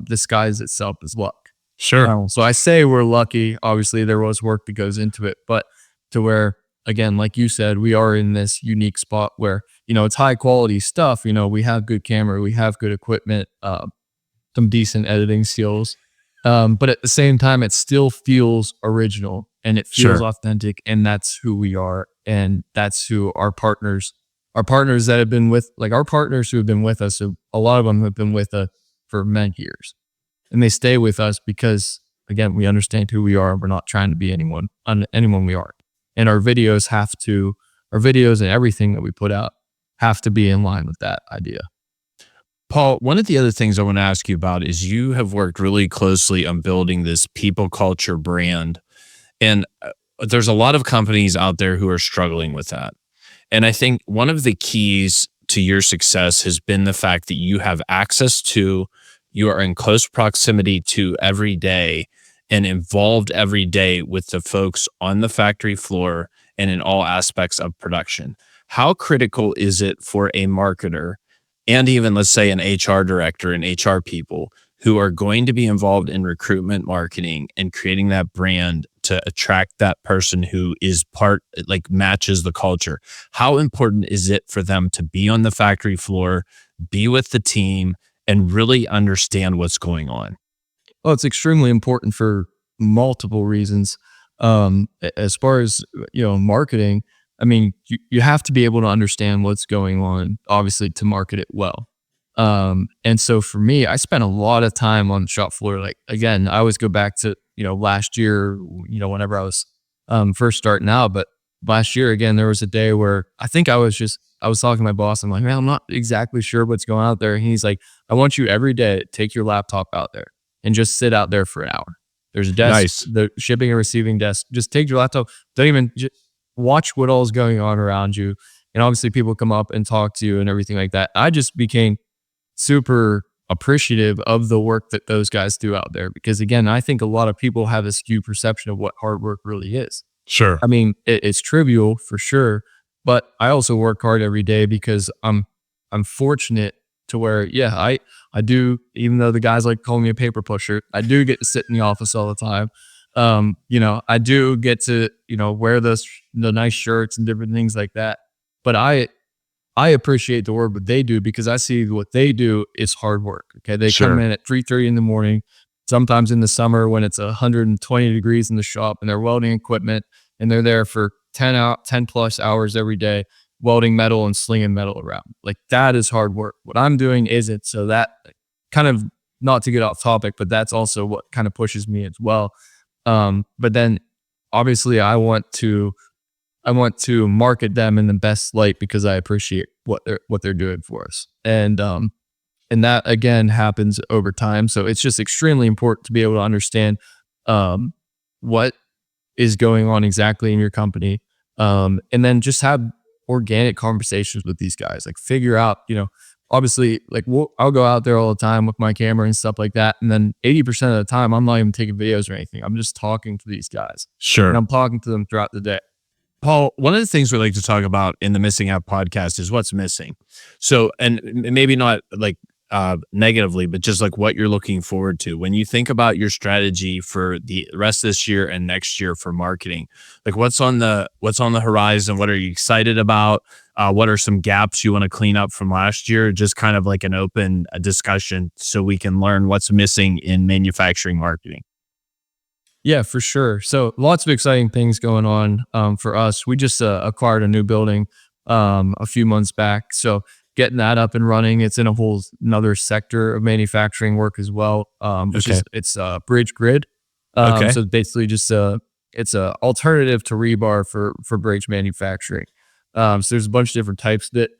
disguises itself as luck. Sure. So I say we're lucky. Obviously, there was work that goes into it, but to where, again, like you said, we are in this unique spot where it's high quality stuff. We have good camera, we have good equipment, some decent editing skills, but at the same time, it still feels original and it feels Sure. authentic, and that's who we are, and that's who our partners that have been with, like our partners who have been with us. A lot of them have been with us for many years, and they stay with us because, again, we understand who we are. We're not trying to be anyone we aren't. And our videos and everything that we put out have to be in line with that idea. Paul, one of the other things I want to ask you about is you have worked really closely on building this people culture brand. And there's a lot of companies out there who are struggling with that. And I think one of the keys to your success has been the fact that you have access to, you are in close proximity to every day and involved every day with the folks on the factory floor and in all aspects of production. How critical is it for a marketer and even, let's say, an HR director and HR people who are going to be involved in recruitment marketing and creating that brand to attract that person who is like matches the culture? How important is it for them to be on the factory floor, be with the team, and really understand what's going on? Well, it's extremely important for multiple reasons. As far as marketing, I mean, you have to be able to understand what's going on, obviously, to market it well. And so for me, I spent a lot of time on the shop floor. Like, again, I always go back to last year, whenever I was first starting out. But last year, again, there was a day where I think I was talking to my boss. I'm like, man, I'm not exactly sure what's going on out there. And he's like, I want you every day to take your laptop out there and just sit out there for an hour. There's a desk, Nice. the shipping and receiving desk. Just take your laptop. Don't even just watch what all is going on around you. And obviously, people come up and talk to you and everything like that. I just became super appreciative of the work that those guys do out there, because, again, I think a lot of people have a skewed perception of what hard work really is. Sure. I mean, it's trivial for sure, but I also work hard every day because I'm fortunate to where, yeah, I do, even though the guys like calling me a paper pusher, I do get to sit in the office all the time. I do get to, wear the nice shirts and different things like that. But I appreciate the work what they do, because I see what they do is hard work. Okay. They come Sure. in at 3:30 in the morning sometimes in the summer when it's 120 degrees in the shop and they're welding equipment and they're there for 10 plus hours every day, welding metal and slinging metal around. Like that is hard work. What I'm doing isn't. So that kind of, not to get off topic, but that's also what kind of pushes me as well. But then obviously I want to market them in the best light because I appreciate what they're doing for us. And that again happens over time. So it's just extremely important to be able to understand what is going on exactly in your company. And then just have organic conversations with these guys, like figure out, obviously like I'll go out there all the time with my camera and stuff like that. And then 80% of the time, I'm not even taking videos or anything. I'm just talking to these guys and Sure. I'm talking to them throughout the day. Paul, one of the things we like to talk about in the Missing Out podcast is what's missing. So, and maybe not like negatively, but just like what you're looking forward to when you think about your strategy for the rest of this year and next year for marketing. Like what's on the horizon? What are you excited about? What are some gaps you want to clean up from last year? Just kind of like an open discussion so we can learn what's missing in manufacturing marketing. Yeah, for sure. So lots of exciting things going on for us. We just acquired a new building a few months back. So getting that up and running, it's in a whole another sector of manufacturing work as well, which Okay. is it's bridge grid. Okay. So basically just it's a alternative to rebar for bridge manufacturing. So there's a bunch of different types that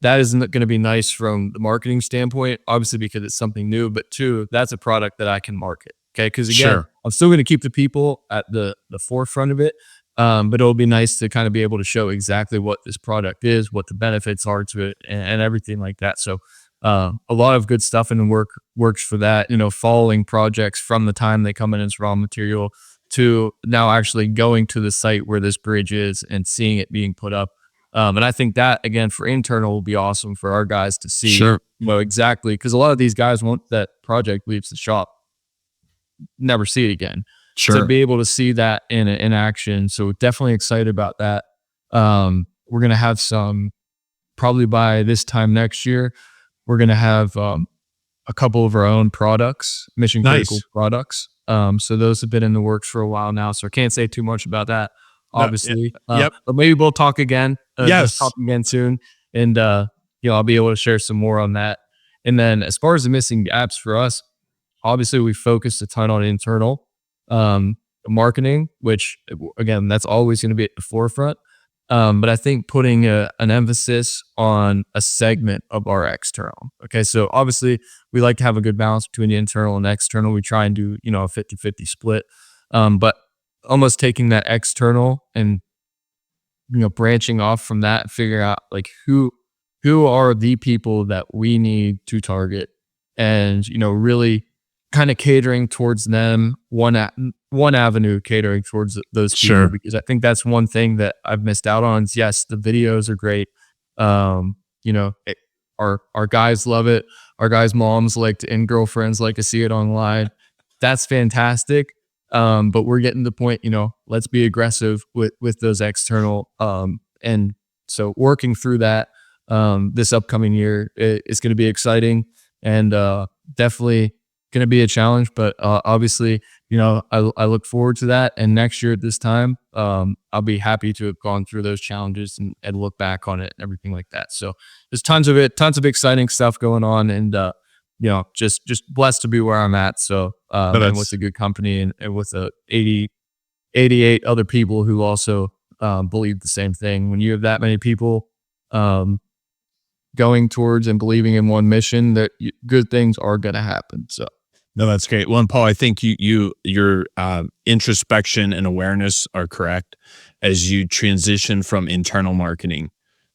isn't going to be nice from the marketing standpoint, obviously because it's something new, but two, that's a product that I can market. Okay. Cause again, Sure. I'm still going to keep the people at the forefront of it. But it'll be nice to kind of be able to show exactly what this product is, what the benefits are to it and everything like that. So, a lot of good stuff in the works for that, following projects from the time they come in as raw material to now actually going to the site where this bridge is and seeing it being put up. And I think that again for internal will be awesome for our guys to see, Sure. exactly. Cause a lot of these guys want that project leaves the shop, never see it again. To Sure. be able to see that in action. So definitely excited about that. We're going to have some probably by this time next year, we're going to have a couple of our own products, mission critical Nice. products. So those have been in the works for a while now. So I can't say too much about that, No, yeah, obviously. yep. But maybe we'll talk again, just Yes. talk again soon. And, I'll be able to share some more on that. And then as far as the missing gaps for us, obviously we focus a ton on internal marketing, which again, that's always going to be at the forefront. But I think putting an emphasis on a segment of our external. Okay. So obviously we like to have a good balance between the internal and external. We try and do, a 50-50 split. But almost taking that external and, branching off from that, figuring out like who are the people that we need to target and, really kind of catering towards them, one avenue catering towards those people, Sure. because I think that's one thing that I've missed out on is yes, the videos are great. Our guys love it. Our guys' moms and girlfriends like to see it online. That's fantastic. But we're getting to the point, let's be aggressive with those external, and so working through that, this upcoming year is going to be exciting and, definitely going to be a challenge, but obviously, I look forward to that. And next year at this time, I'll be happy to have gone through those challenges and look back on it and everything like that. So there's tons of exciting stuff going on, and just blessed to be where I'm at. So No, and with that's a good company and with 88 other people who also believe the same thing. When you have that many people going towards and believing in one mission, that good things are going to happen. So. no, that's great. Well, and Paul, I think your introspection and awareness are correct as you transition from internal marketing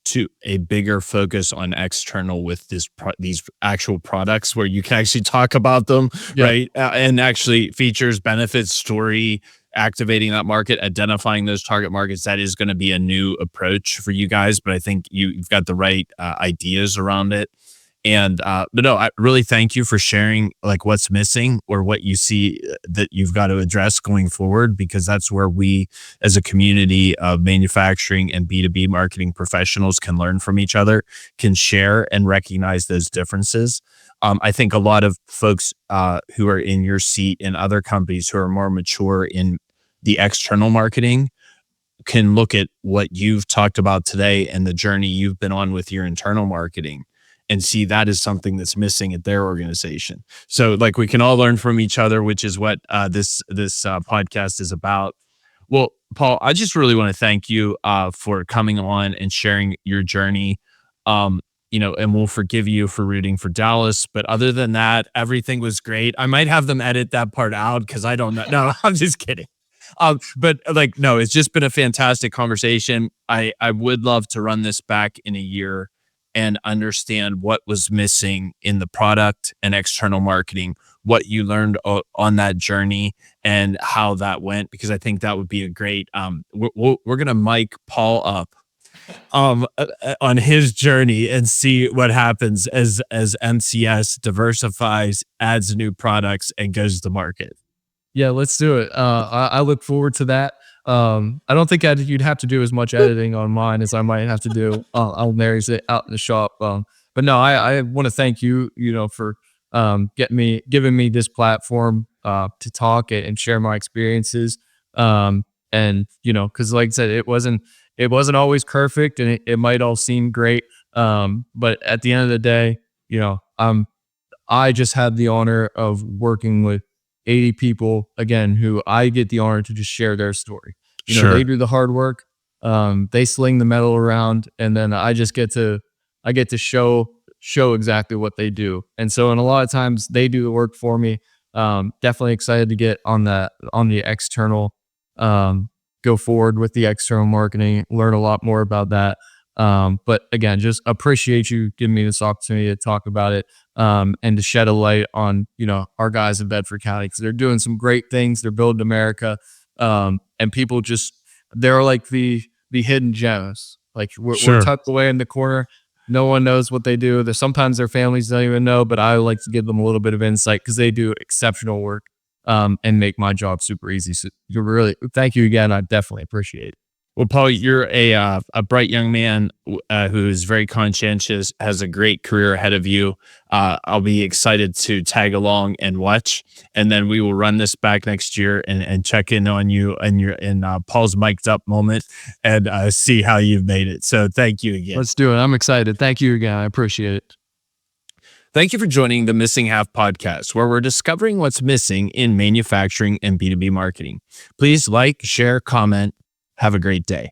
to a bigger focus on external with these actual products where you can actually talk about them, Yeah. right? And actually features, benefits, story, activating that market, identifying those target markets. That is going to be a new approach for you guys, but I think you've got the right ideas around it. And but no, I really thank you for sharing like what's missing or what you see that you've got to address going forward, because that's where we as a community of manufacturing and B2B marketing professionals can learn from each other, can share and recognize those differences. I think a lot of folks who are in your seat in other companies who are more mature in the external marketing can look at what you've talked about today and the journey you've been on with your internal marketing and see that is something that's missing at their organization. So like we can all learn from each other, which is what this podcast is about. Well, Paul, I just really want to thank you for coming on and sharing your journey. And we'll forgive you for rooting for Dallas. But other than that, everything was great. I might have them edit that part out because I don't know. No, I'm just kidding. But like, no, it's just been a fantastic conversation. I would love to run this back in a year and understand what was missing in the product and external marketing, what you learned on that journey and how that went, because I think that would be a great, we're going to mic Paul up on his journey and see what happens as MCS diversifies, adds new products and goes to market. Yeah, let's do it. I look forward to that. I don't think you'd have to do as much editing on mine as I might have to do on Mary's out in the shop. But no, I want to thank you, for giving me this platform to talk and share my experiences. And because like I said, it wasn't always perfect, and it might all seem great. But at the end of the day, I just had the honor of working with 80 people again, who I get the honor to just share their story. They Sure. do the hard work. They sling the metal around, and then I get to show exactly what they do. And so, and a lot of times they do the work for me. Definitely excited to get on the external, go forward with the external marketing, learn a lot more about that. But again, just appreciate you giving me this opportunity to talk about it, and to shed a light on, our guys in Bedford County, because they're doing some great things. They're building America. And people they're like the hidden gems. Like we're Sure. tucked away in the corner. No one knows what they do. Sometimes their families don't even know, but I like to give them a little bit of insight because they do exceptional work, and make my job super easy. So thank you again. I definitely appreciate it. Well, Paul, you're a bright young man who is very conscientious, has a great career ahead of you. I'll be excited to tag along and watch, and then we will run this back next year and check in on you and your in Paul's mic'd up moment and see how you've made it. So thank you again. Let's do it. I'm excited. Thank you again. I appreciate it. Thank you for joining the Missing Half podcast, where we're discovering what's missing in manufacturing and B2B marketing. Please like, share, comment. Have a great day.